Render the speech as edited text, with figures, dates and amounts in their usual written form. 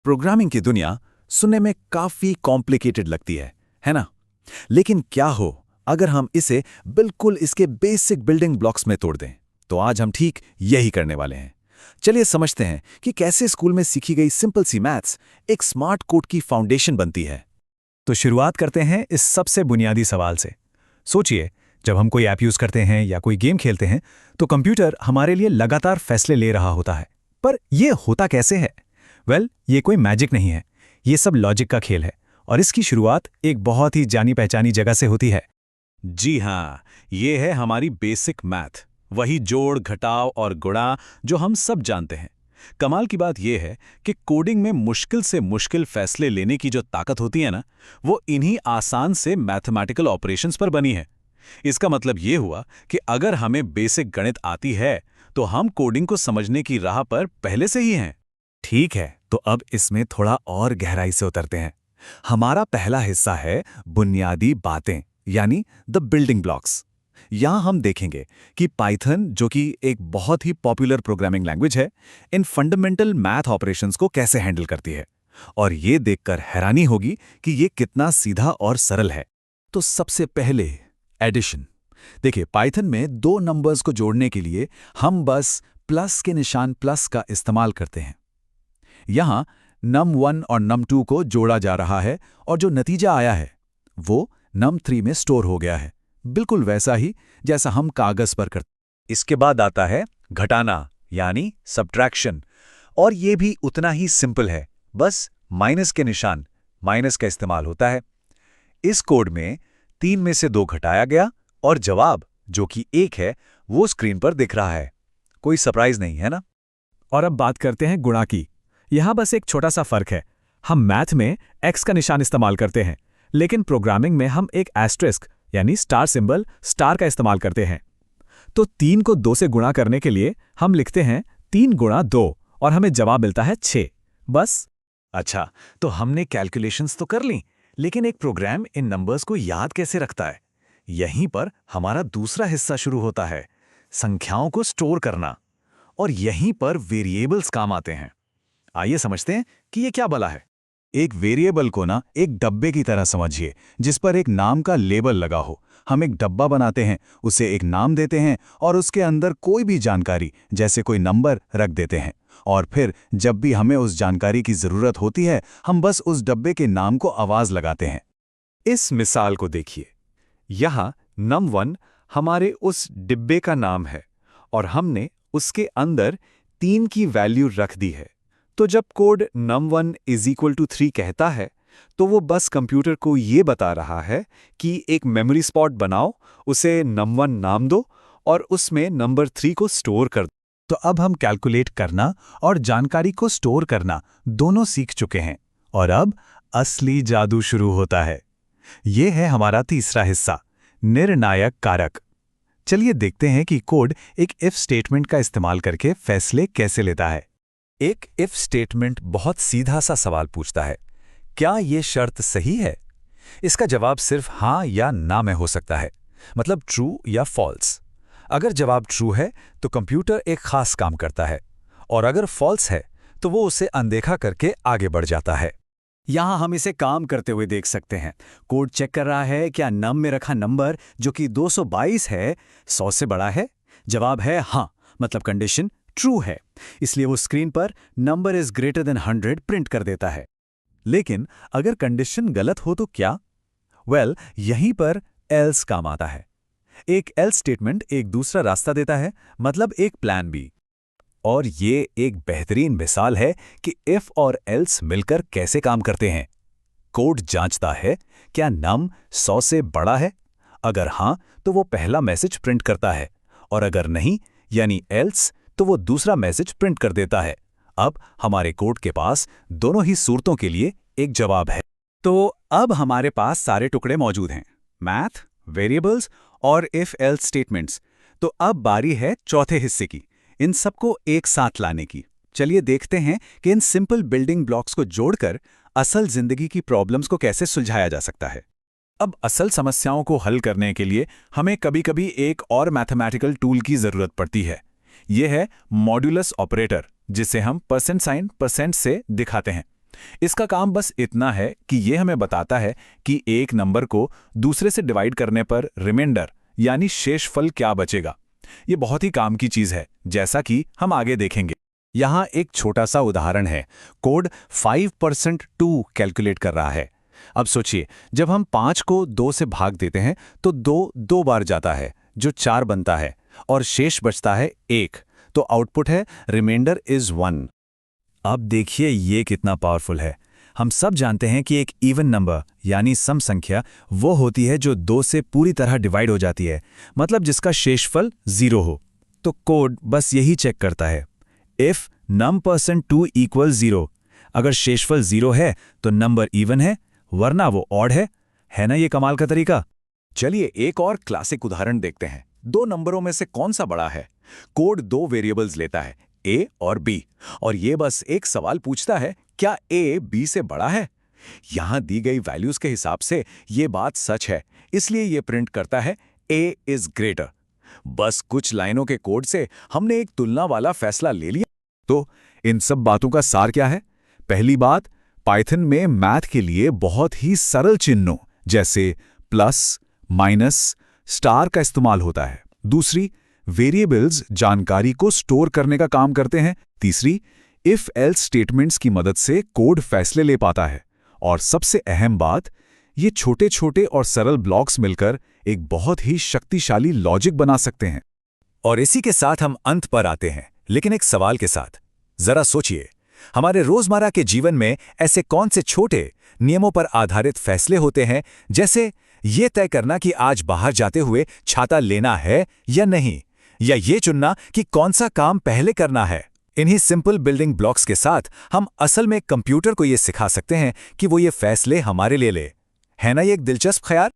Programming की दुनिया सुनने में काफी कॉम्प्लिकेटेड लगती है ना? लेकिन क्या हो अगर हम इसे बिल्कुल इसके बेसिक बिल्डिंग ब्लॉक्स में तोड़ दें? तो आज हम ठीक यही करने वाले हैं। चलिए समझते हैं कि कैसे स्कूल में सीखी गई सिंपल सी मैथ्स एक स्मार्ट कोड की फाउंडेशन बनती है। तो शुरुआत करते हैं इस सबसे बुनियादी सवाल से। सोचिए, जब हम कोई ऐप यूज़ करते हैं या कोई गेम खेलते हैं तो कंप्यूटर हमारे लिए लगातार फैसले ले रहा होता है। पर यह होता कैसे है? ये कोई मैजिक नहीं है, ये सब लॉजिक का खेल है और इसकी शुरुआत एक बहुत ही जानी पहचानी जगह से होती है। जी हाँ, ये है हमारी बेसिक मैथ, वही जोड़ घटाव और गुणा जो हम सब जानते हैं। कमाल की बात यह है कि कोडिंग में मुश्किल से मुश्किल फैसले लेने की जो ताकत होती है ना, वो इन्हीं आसान से मैथमेटिकल ऑपरेशंस पर बनी है। इसका मतलब ये हुआ कि अगर हमें बेसिक गणित आती है तो हम कोडिंग को समझने की राह पर पहले से ही हैं। ठीक है, तो अब इसमें थोड़ा और गहराई से उतरते हैं। हमारा पहला हिस्सा है बुनियादी बातें, यानी द बिल्डिंग ब्लॉक्स। यहां हम देखेंगे कि पाइथन, जो कि एक बहुत ही पॉपुलर प्रोग्रामिंग लैंग्वेज है, इन फंडामेंटल मैथ ऑपरेशंस को कैसे हैंडल करती है। और ये देखकर हैरानी होगी कि ये कितना सीधा और सरल है। तो सबसे पहले एडिशन। देखिए, पाइथन में दो नंबर्स को जोड़ने के लिए हम बस प्लस के निशान प्लस का इस्तेमाल करते हैं। यहां num1 और num2 को जोड़ा जा रहा है और जो नतीजा आया है वो num3 में स्टोर हो गया है, बिल्कुल वैसा ही जैसा हम कागज पर करते। इसके बाद आता है घटाना, यानी सब्ट्रैक्शन, और ये भी उतना ही सिंपल है। बस माइनस के निशान, माइनस का इस्तेमाल होता है। इस कोड में 3 में से 2 घटाया गया और जवाब, जो कि 1 है, वो स्क्रीन पर दिख रहा है। कोई सरप्राइज नहीं है ना? और अब बात करते हैं गुणा की। यहां बस एक छोटा सा फर्क है। हम मैथ में x का निशान इस्तेमाल करते हैं, लेकिन प्रोग्रामिंग में हम एक एस्टेरिस्क यानी स्टार सिंबल, स्टार का इस्तेमाल करते हैं। तो 3 को 2 से गुणा करने के लिए हम लिखते हैं 3 गुणा 2 और हमें जवाब मिलता है 6। बस। अच्छा, तो हमने कैलकुलेशंस तो कर ली, लेकिन एक प्रोग्राम इन नंबर्स को याद कैसे रखता है? यहीं पर हमारा दूसरा हिस्सा शुरू होता है, संख्याओं को स्टोर करना। और यहीं पर वेरिएबल्स काम आते हैं। आइए समझते हैं कि ये क्या भला है। एक वेरिएबल को ना एक डब्बे की तरह समझिए, जिस पर एक नाम का लेबल लगा हो। हम एक डब्बा बनाते हैं, उसे एक नाम देते हैं और उसके अंदर कोई भी जानकारी, जैसे कोई नंबर, रख देते हैं। और फिर जब भी हमें उस जानकारी की जरूरत होती है, हम बस उस डब्बे के नाम को आवाज लगाते हैं। इस मिसाल को देखिए। यहाँ num1 हमारे उस डिब्बे का नाम है और हमने उसके अंदर 3 की वैल्यू रख दी है। तो जब कोड num1 = 3 कहता है, तो वो बस कंप्यूटर को ये बता रहा है कि एक मेमोरी स्पॉट बनाओ, उसे num1 नाम दो और उसमें नंबर 3 को स्टोर कर दो। तो अब हम कैलकुलेट करना और जानकारी को स्टोर करना दोनों सीख चुके हैं और अब असली जादू शुरू होता है। ये है हमारा तीसरा हिस्सा, निर्णायक कारक। चलिए देखते हैं कि कोड एक इफ स्टेटमेंट का इस्तेमाल करके फैसले कैसे लेता है। एक इफ स्टेटमेंट बहुत सीधा सा सवाल पूछता है, क्या ये शर्त सही है? इसका जवाब सिर्फ हाँ या ना में हो सकता है, मतलब ट्रू या फॉल्स। अगर जवाब ट्रू है तो कंप्यूटर एक खास काम करता है, और अगर फॉल्स है तो वो उसे अनदेखा करके आगे बढ़ जाता है। यहां हम इसे काम करते हुए देख सकते हैं। कोड चेक कर रहा है क्या नम में रखा नंबर, जो कि 222 है, 100 से बड़ा है। जवाब है हाँ, मतलब कंडीशन ट्रू है। इसलिए वो स्क्रीन पर number is greater than 100 print कर देता है। लेकिन अगर कंडीशन गलत हो तो क्या? यहीं पर एल्स काम आता है। एक एल्स स्टेटमेंट एक दूसरा रास्ता देता है, मतलब एक प्लान बी। और ये एक बेहतरीन मिसाल है कि इफ और एल्स मिलकर कैसे काम करते हैं। कोड जांचता है क्या नम 100 से बड़ा है। अगर हां तो वो पहला मैसेज प्रिंट करता है, और अगर नहीं, यानी एल्स, तो वो दूसरा मैसेज प्रिंट कर देता है। अब हमारे कोड के पास दोनों ही सूरतों के लिए एक जवाब है। तो अब हमारे पास सारे टुकड़े मौजूद हैं, मैथ, वेरिएबल्स और इफ एल्स स्टेटमेंट्स। तो अब बारी है चौथे हिस्से की, इन सबको एक साथ लाने की। चलिए देखते हैं कि इन सिंपल बिल्डिंग ब्लॉक्स को जोड़कर असल जिंदगी की प्रॉब्लम्स को कैसे सुलझाया जा सकता है। अब असल समस्याओं को हल करने के लिए हमें कभी-कभी एक और मैथमेटिकल टूल की जरूरत पड़ती है। यह है मॉड्यूलस ऑपरेटर, जिसे हम % से दिखाते हैं। इसका काम बस इतना है कि ये हमें बताता है कि एक नंबर को दूसरे से डिवाइड करने पर रिमाइंडर यानी शेषफल क्या बचेगा। ये बहुत ही काम की चीज है, जैसा कि हम आगे देखेंगे। यहाँ एक छोटा सा उदाहरण है। कोड 5% 2 कैलकुलेट कर रहा है। अब सोचिए, जब हम 5 को 2 से भाग देते हैं तो 2 बार जाता है, जो 4 बनता है, और शेष बचता है 1। तो आउटपुट है रिमाइंडर इज 1। अब देखिए ये कितना पावरफुल है। हम सब जानते हैं कि एक इवन नंबर यानी सम संख्या वो होती है जो 2 से पूरी तरह डिवाइड हो जाती है, मतलब जिसका शेषफल 0 हो। तो कोड बस यही चेक करता है, इफ num%2 equals 0, अगर शेषफल 0 है तो नंबर इवन है, वरना वो ऑड है ना ये कमाल का तरीका। चलिए एक और क्लासिक उदाहरण देखते हैं। 2 नंबरों में से कौन सा बड़ा है? कोड 2 वेरिएबल्स लेता है, ए और बी, और ये बस एक सवाल पूछता है, क्या ए बी से बड़ा है? यहां दी गई वैल्यूज के हिसाब से ये बात सच है, इसलिए ये प्रिंट करता है ए इज ग्रेटर। बस कुछ लाइनों के कोड से हमने एक तुलना वाला फैसला ले लिया। तो इन सब बातों का सार क्या है? पहली बात, पाइथन में मैथ के लिए बहुत ही सरल चिन्हों जैसे प्लस, माइनस, स्टार का इस्तेमाल होता है। दूसरी, वेरिएबल्स जानकारी को स्टोर करने का काम करते हैं। तीसरी, इफ एल्स स्टेटमेंट्स की मदद से कोड फैसले ले पाता है। और सबसे अहम बात, ये छोटे छोटे और सरल ब्लॉक्स मिलकर एक बहुत ही शक्तिशाली लॉजिक बना सकते हैं। और इसी के साथ हम अंत पर आते हैं, लेकिन एक सवाल के साथ। जरा सोचिए, हमारे रोजमर्रा के जीवन में ऐसे कौन से छोटे नियमों पर आधारित फैसले होते हैं, जैसे ये तय करना कि आज बाहर जाते हुए छाता लेना है या नहीं, या ये चुनना कि कौन सा काम पहले करना है। इन्हीं सिंपल बिल्डिंग ब्लॉक्स के साथ हम असल में कंप्यूटर को ये सिखा सकते हैं कि वो ये फैसले हमारे लिए ले। है ना ये एक दिलचस्प ख्याल?